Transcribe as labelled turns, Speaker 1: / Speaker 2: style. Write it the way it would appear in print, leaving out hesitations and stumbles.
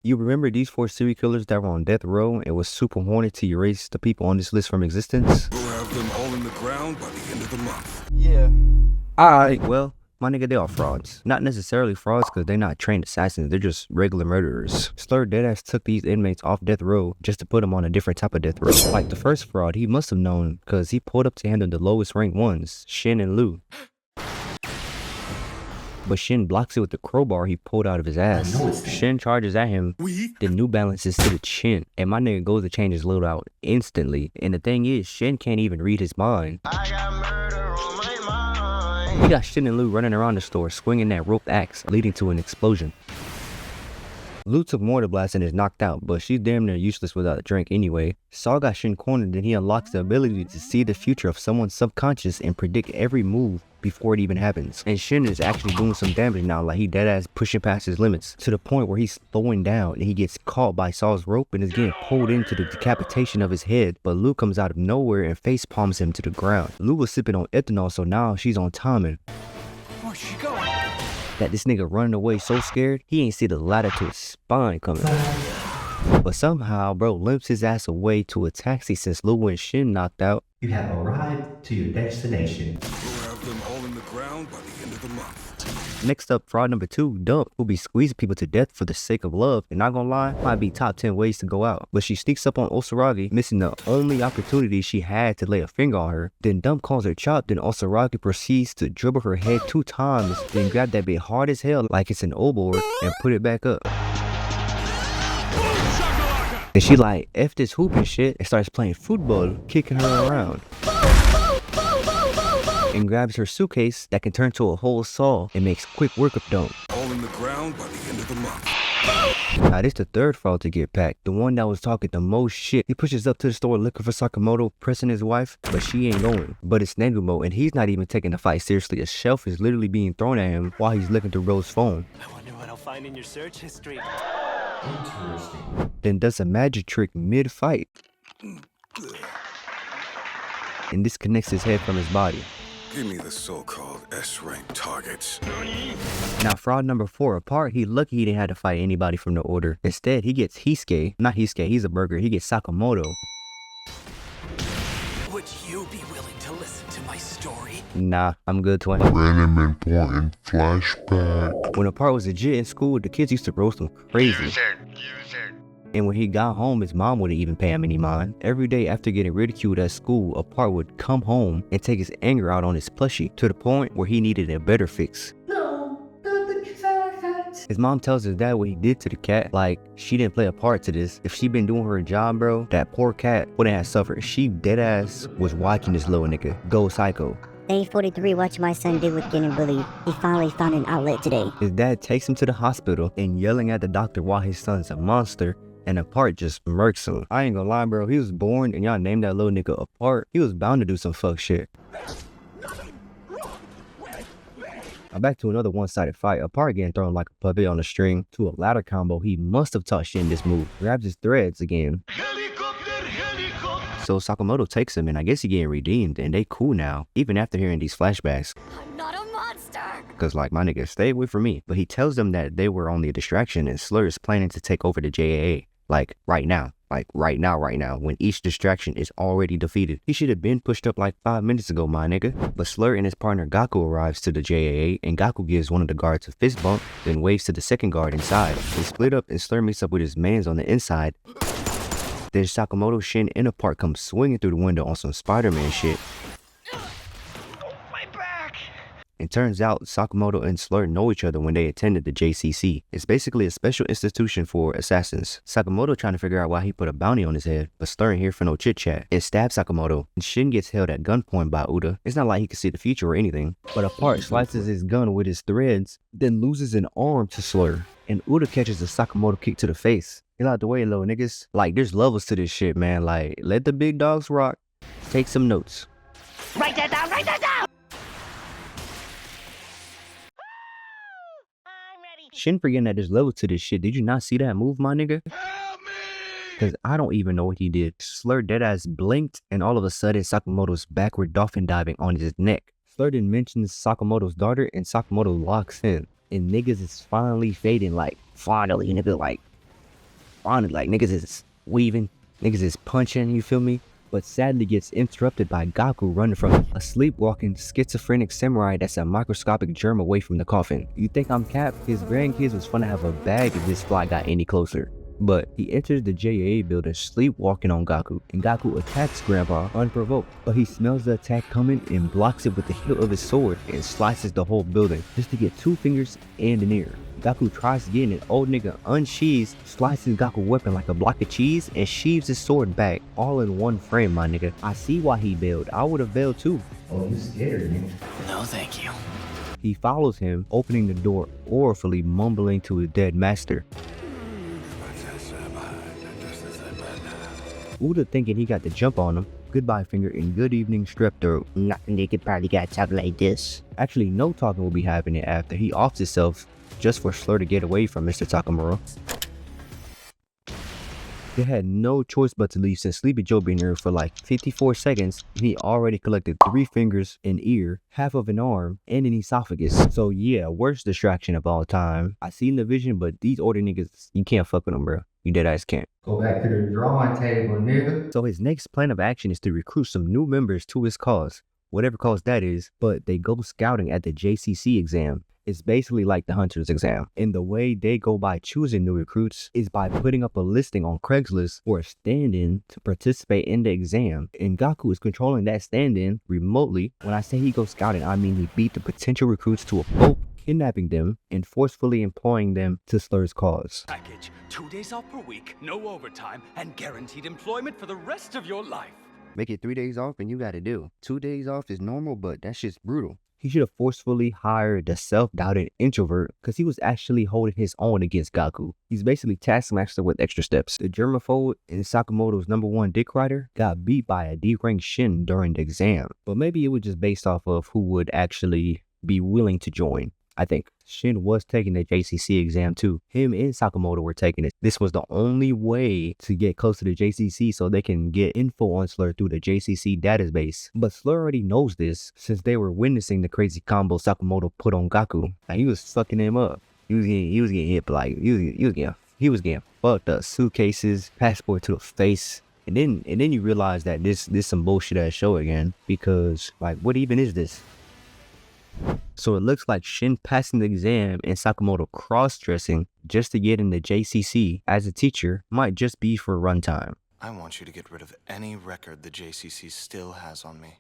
Speaker 1: You remember these 4 serial killers that were on death row and was super horny to erase the people on this list from existence?
Speaker 2: We'll have them all in the ground by the end of the month.
Speaker 3: Yeah.
Speaker 1: Alright, well, my nigga, they are frauds. Not necessarily frauds because they're not trained assassins, they're just regular murderers. Slur deadass took these inmates off death row just to put them on a different type of death row. Like the first fraud, he must have known because he pulled up to handle the lowest ranked ones, Shin and Lu. But Shin blocks it with the crowbar he pulled out of his ass. Shin charges at him, then New Balances to the chin, and my nigga goes to change his loadout instantly. And the thing is, Shin can't even read his mind. He got Shin and Lu running around the store swinging that rope axe, leading to an explosion. Lu took more to blast and is knocked out, but she's damn near useless without a drink anyway. Saw got Shin cornered, then he unlocks the ability to see the future of someone's subconscious and predict every move before it even happens. And Shin is actually doing some damage now, like he deadass pushing past his limits to the point where he's slowing down and he gets caught by Saw's rope and is getting pulled into the decapitation of his head. But Lu comes out of nowhere and face palms him to the ground. Lu was sipping on ethanol, so now she's on timing.
Speaker 3: Where's she going?
Speaker 1: That this nigga running away so scared, he ain't see the ladder to his spine coming. But somehow, bro limps his ass away to a taxi since Lu and Shin knocked out.
Speaker 4: You have arrived to your destination.
Speaker 2: We'll have them all in the ground by the end of the month.
Speaker 1: Next up, fraud number 2, Dump, who be squeezing people to death for the sake of love, and not gonna lie, might be top 10 ways to go out. But she sneaks up on Osaragi, missing the only opportunity she had to lay a finger on her. Then Dump calls her chopped, then Osaragi proceeds to dribble her head 2 times, then grab that bit hard as hell like it's an O-board and put it back up. And she like, F this hoop and shit, and starts playing football, kicking her around. And grabs her suitcase that can turn to a whole saw and makes quick work of Dump.
Speaker 2: All in the ground by the end of the month.
Speaker 1: Now this the third fraud to get packed, the one that was talking the most shit. He pushes up to the store looking for Sakamoto, pressing his wife, but she ain't going. But it's Negumo, and he's not even taking the fight seriously. A shelf is literally being thrown at him while he's looking through Rose's phone.
Speaker 3: I wonder what I'll find in your search history.
Speaker 4: Interesting.
Speaker 1: Then does a magic trick mid-fight and disconnects his head from his body.
Speaker 2: Give me the so-called S-rank targets.
Speaker 1: Now fraud number 4, apart, he lucky he didn't have to fight anybody from the order. Instead, he gets Hisuke, not Hisuke, he's a burger, he gets Sakamoto.
Speaker 3: Would you be willing to listen to my story?
Speaker 1: Nah, I'm good, twin.
Speaker 5: Random important flashback.
Speaker 1: When Apart was legit in school, the kids used to roast him crazy. And when he got home, his mom wouldn't even pay him any mind. Every day after getting ridiculed at school, Apart would come home and take his anger out on his plushie to the point where he needed a better fix.
Speaker 4: No, not the cat.
Speaker 1: His mom tells his dad what he did to the cat, like she didn't play a part to this. If she been doing her job, bro, that poor cat wouldn't have suffered. She deadass was watching this little nigga go psycho.
Speaker 6: Day 43, watch my son deal with getting bullied. He finally found an outlet today.
Speaker 1: His dad takes him to the hospital and yelling at the doctor while his son's a monster. And Apart just murks him. I ain't gonna lie, bro. He was born and y'all named that little nigga Apart. He was bound to do some fuck shit. Now back to another one-sided fight. Apart getting thrown like a puppet on a string to a ladder combo. He must have taught Shin this move. Grabs his threads again. So Sakamoto takes him and I guess he getting redeemed and they cool now. Even after hearing these flashbacks.
Speaker 6: I'm not a monster!
Speaker 1: Cause like my nigga, stay away from me. But he tells them that they were only a distraction and Slur is planning to take over the JAA. Like right now, when each distraction is already defeated. He should have been pushed up like 5 minutes ago, my nigga. But Slur and his partner Gaku arrives to the JAA and Gaku gives one of the guards a fist bump, then waves to the second guard inside. They split up and Slur meets up with his mans on the inside. Then Sakamoto, Shin, and Apart come swinging through the window on some Spider-Man shit. It turns out Sakamoto and Slur know each other when they attended the JCC. It's basically a special institution for assassins. Sakamoto trying to figure out why he put a bounty on his head, but Slur ain't here for no chit chat. It stabs Sakamoto, and Shin gets held at gunpoint by Uda. It's not like he can see the future or anything, but Apart slices his gun with his threads, then loses an arm to Slur, and Uda catches a Sakamoto kick to the face. Get out the way, little niggas. Like, there's levels to this shit, man. Like, let the big dogs rock. Take some notes.
Speaker 6: Write that down, write that down!
Speaker 1: Shin forgetting that there's levels to this shit. Did you not see that move, my nigga? Cause I don't even know what he did. Slur deadass blinked and all of a sudden Sakamoto's backward dolphin diving on his neck. Slur then mentions Sakamoto's daughter and Sakamoto locks in. And niggas is finally fading, like, finally, nigga, like, on it. Like, niggas is weaving, niggas is punching, you feel me? But sadly gets interrupted by Gaku running from a sleepwalking schizophrenic samurai that's a microscopic germ away from the coffin. You think I'm cap? His grandkids was finna have a bag if this fly got any closer. But he enters the JAA building sleepwalking on Gaku, and Gaku attacks Grandpa unprovoked. But he smells the attack coming and blocks it with the hilt of his sword and slices the whole building just to get 2 fingers and an ear. Gaku tries to get in, an old nigga unsheathes, slices Gaku's weapon like a block of cheese, and sheaves his sword back, all in one frame, my nigga. I see why he bailed. I would have bailed too.
Speaker 4: Oh, you scared me.
Speaker 3: No, thank you.
Speaker 1: He follows him, opening the door, orally mumbling to his dead master. Uda thinking he got the jump on him. Goodbye finger and good evening strep throat.
Speaker 6: Nothing they could probably got talk like this.
Speaker 1: Actually, no talking will be happening after he offs himself just for Slur to get away from Mr. Sakamoto. They had no choice but to leave since Sleepy Joe been here for like 54 seconds and he already collected 3 fingers, an ear, half of an arm, and an esophagus. So yeah, worst distraction of all time. I seen the vision, but these order niggas, you can't fuck with them, bro. You dead ass can't.
Speaker 4: Go back to the drawing table, nigga.
Speaker 1: So his next plan of action is to recruit some new members to his cause, whatever cause that is, but they go scouting at the JCC exam. It's basically like the Hunter's exam. And the way they go by choosing new recruits is by putting up a listing on Craigslist for a stand-in to participate in the exam. And Gaku is controlling that stand-in remotely. When I say he goes scouting, I mean he beat the potential recruits to a pulp, kidnapping them and forcefully employing them to Slur's cause.
Speaker 3: Package, 2 days off per week, no overtime, and guaranteed employment for the rest of your life.
Speaker 1: Make it 3 days off and you gotta do. 2 days off is normal, but that shit's brutal. He should have forcefully hired the self-doubted introvert because he was actually holding his own against Gaku. He's basically taskmaster with extra steps. The germaphobe and Sakamoto's #1 dick rider got beat by a D-rank Shin during the exam. But maybe it was just based off of who would actually be willing to join. I think Shin was taking the JCC exam too. Him and Sakamoto were taking it. This was the only way to get close to the JCC so they can get info on Slur through the JCC database. But Slur already knows this since they were witnessing the crazy combo Sakamoto put on Gaku. Like, he was fucking him up. He was getting hit, but like he was getting fucked up. Suitcases, passport to the face. And then you realize that this some bullshit ass show again, because like, what even is this? So it looks like Shin passing the exam and Sakamoto cross-dressing just to get in the JCC as a teacher might just be for runtime.
Speaker 7: I want you to get rid of any record the JCC still has on me.